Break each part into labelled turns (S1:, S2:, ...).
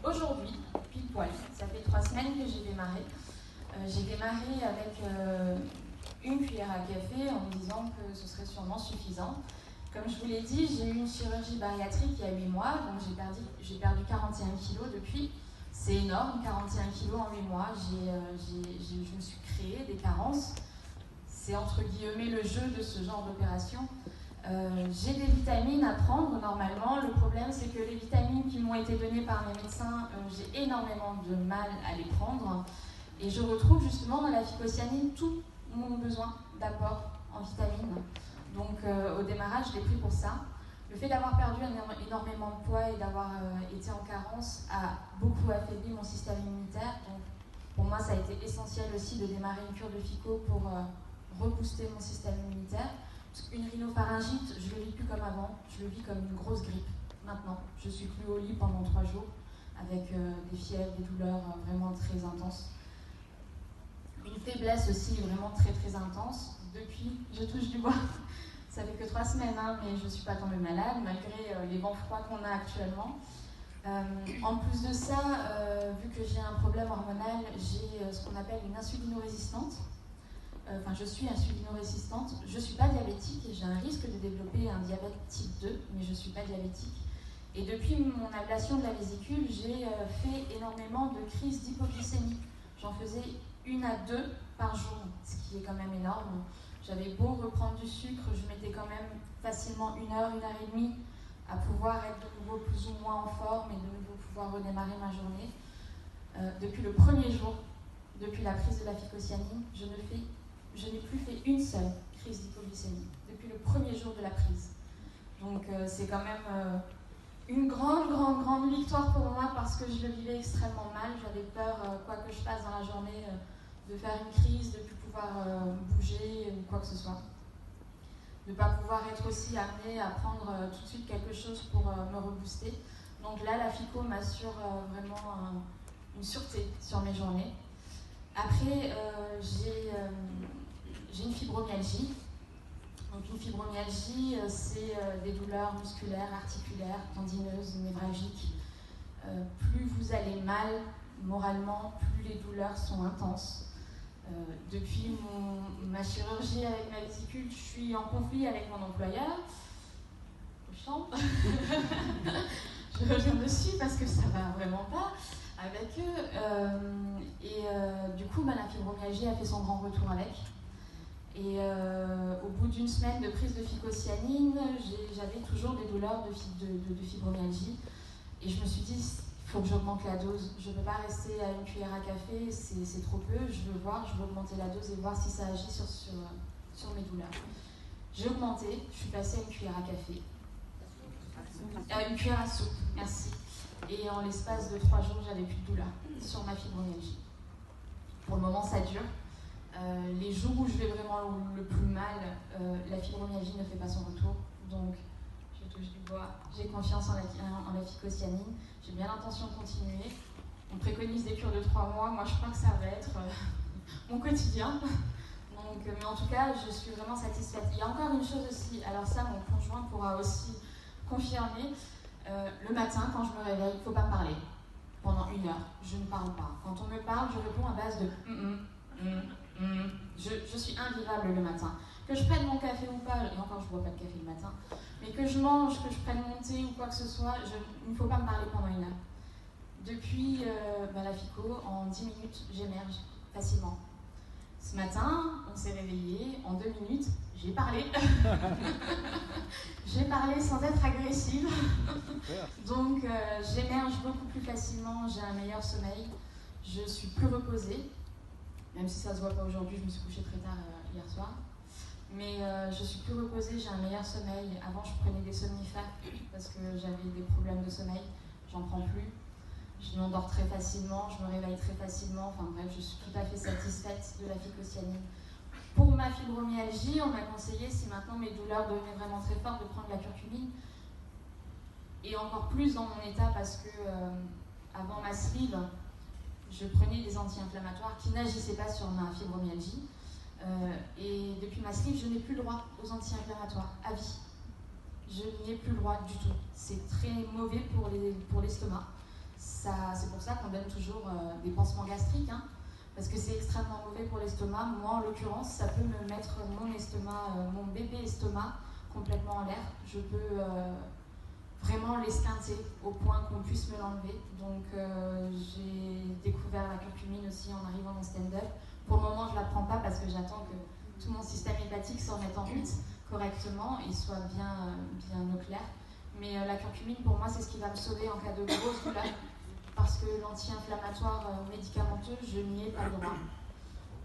S1: aujourd'hui, pile poil, ça fait 3 semaines que j'ai démarré. J'ai démarré avec une cuillère à café en me disant que ce serait sûrement suffisant. Comme je vous l'ai dit, j'ai eu une chirurgie bariatrique il y a 8 mois, donc j'ai perdu 41 kilos depuis. C'est énorme, 41 kilos en 8 mois. Je me suis créé des carences. C'est entre guillemets le jeu de ce genre d'opération. J'ai des vitamines à prendre normalement. Le problème, c'est que les vitamines qui m'ont été données par mes médecins, j'ai énormément de mal à les prendre. Et je retrouve justement dans la phycocyanine tout mon besoin d'apport en vitamines. Donc au démarrage, je l'ai pris pour ça. Le fait d'avoir perdu énormément de poids et d'avoir été en carence a beaucoup affaibli mon système immunitaire. Donc pour moi, ça a été essentiel aussi de démarrer une cure de phyco pour rebooster mon système immunitaire. Parce qu'une rhinopharyngite, je ne le vis plus comme avant, je le vis comme une grosse grippe maintenant. Je ne suis plus au lit pendant 3 jours avec des fièvres, des douleurs vraiment très intenses. Une faiblesse aussi vraiment très très intense. Depuis, je touche du bois, ça fait que 3 semaines, hein, mais je ne suis pas tombée malade malgré les vents froids qu'on a actuellement. En plus de ça, vu que j'ai un problème hormonal, j'ai ce qu'on appelle une insulinorésistante. Enfin, je suis insulinorésistante. Je ne suis pas diabétique et j'ai un risque de développer un diabète type 2, mais je ne suis pas diabétique. Et depuis mon ablation de la vésicule, j'ai fait énormément de crises d'hypoglycémie. J'en faisais 1 à 2 par jour, ce qui est quand même énorme. J'avais beau reprendre du sucre, je mettais quand même facilement 1 heure, 1 heure et demie à pouvoir être de nouveau plus ou moins en forme et de nouveau pouvoir redémarrer ma journée. Depuis le premier jour, depuis la prise de la phycocyanine, je n'ai plus fait une seule crise d'hypoglycémie, depuis le premier jour de la prise. Donc c'est quand même une grande victoire pour moi parce que je le vivais extrêmement mal. J'avais peur, quoi que je fasse dans la journée, de faire une crise, de ne plus pouvoir bouger ou quoi que ce soit. De ne pas pouvoir être aussi amenée à prendre tout de suite quelque chose pour me rebooster. Donc là, la phyco m'assure vraiment une sûreté sur mes journées. Après, j'ai une fibromyalgie. Donc une fibromyalgie, c'est des douleurs musculaires, articulaires, tendineuses, névralgiques. Plus vous allez mal moralement, plus les douleurs sont intenses. Depuis ma chirurgie avec ma vésicule, je suis en conflit avec mon employeur. Au champ. Je reviens dessus parce que ça va vraiment pas avec eux. Du coup, la fibromyalgie a fait son grand retour avec. Et au bout d'1 semaine de prise de phycocyanine, j'avais toujours des douleurs de fibromyalgie. Et je me suis dit, il faut que j'augmente la dose. Je ne peux pas rester à 1 cuillère à café, c'est trop peu. Je veux augmenter la dose et voir si ça agit sur mes douleurs. J'ai augmenté, je suis passée à 1 cuillère à café. 1 cuillère à soupe, merci. Et en l'espace de 3 jours, j'avais plus de douleur sur ma fibromyalgie. Pour le moment, ça dure. Les jours où je vais vraiment le plus mal, la fibromyalgie ne fait pas son retour. Donc, je touche du bois. J'ai confiance en la phycocyanine. J'ai bien l'intention de continuer. On préconise des cures de 3 mois. Moi, je crois que ça va être mon quotidien. Donc, mais en tout cas, je suis vraiment satisfaite. Il y a encore une chose aussi. Alors ça, mon conjoint pourra aussi confirmer. Le matin, quand je me réveille, il ne faut pas me parler. Pendant 1 heure, je ne parle pas. Quand on me parle, je réponds à base de Je suis invivable le matin. Que je prenne mon café ou pas, et encore je ne bois pas de café le matin, mais que je mange, que je prenne mon thé ou quoi que ce soit, il ne faut pas me parler pendant 1 heure. Depuis la phyco, en 10 minutes, j'émerge facilement. Ce matin, on s'est réveillé, en 2 minutes, j'ai parlé. J'ai parlé sans être agressive. Donc j'émerge beaucoup plus facilement, j'ai un meilleur sommeil, je suis plus reposée. Même si ça ne se voit pas aujourd'hui, je me suis couchée très tard hier soir. Mais je suis plus reposée, j'ai un meilleur sommeil. Avant, je prenais des somnifères parce que j'avais des problèmes de sommeil. J'en prends plus. Je m'endors très facilement, je me réveille très facilement. Enfin bref, je suis tout à fait satisfaite de la phycocyanine. Pour ma fibromyalgie, on m'a conseillé, si maintenant mes douleurs devenaient vraiment très fortes, de prendre la curcumine. Et encore plus dans mon état parce que avant ma sleeve, je prenais des anti-inflammatoires qui n'agissaient pas sur ma fibromyalgie. Et depuis ma sleeve, je n'ai plus le droit aux anti-inflammatoires, à vie. Je n'y ai plus le droit du tout. C'est très mauvais pour l'estomac. C'est pour ça qu'on donne toujours des pansements gastriques, hein, parce que c'est extrêmement mauvais pour l'estomac. Moi, en l'occurrence, ça peut me mettre mon estomac, mon bébé estomac complètement en l'air. Je peux vraiment l'esquinter au point qu'on puisse me l'enlever. Donc j'ai découvert la curcumine aussi en arrivant en stand-up. Pour le moment, je ne la prends pas parce que j'attends que tout mon système hépatique se remette en route correctement et soit bien au clair. Mais la curcumine, pour moi, c'est ce qui va me sauver en cas de grosse douleur. Parce que l'anti-inflammatoire médicamenteux, je n'y ai pas le droit.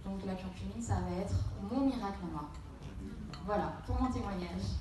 S1: Donc la curcumine, ça va être mon miracle à moi. Voilà, pour mon témoignage.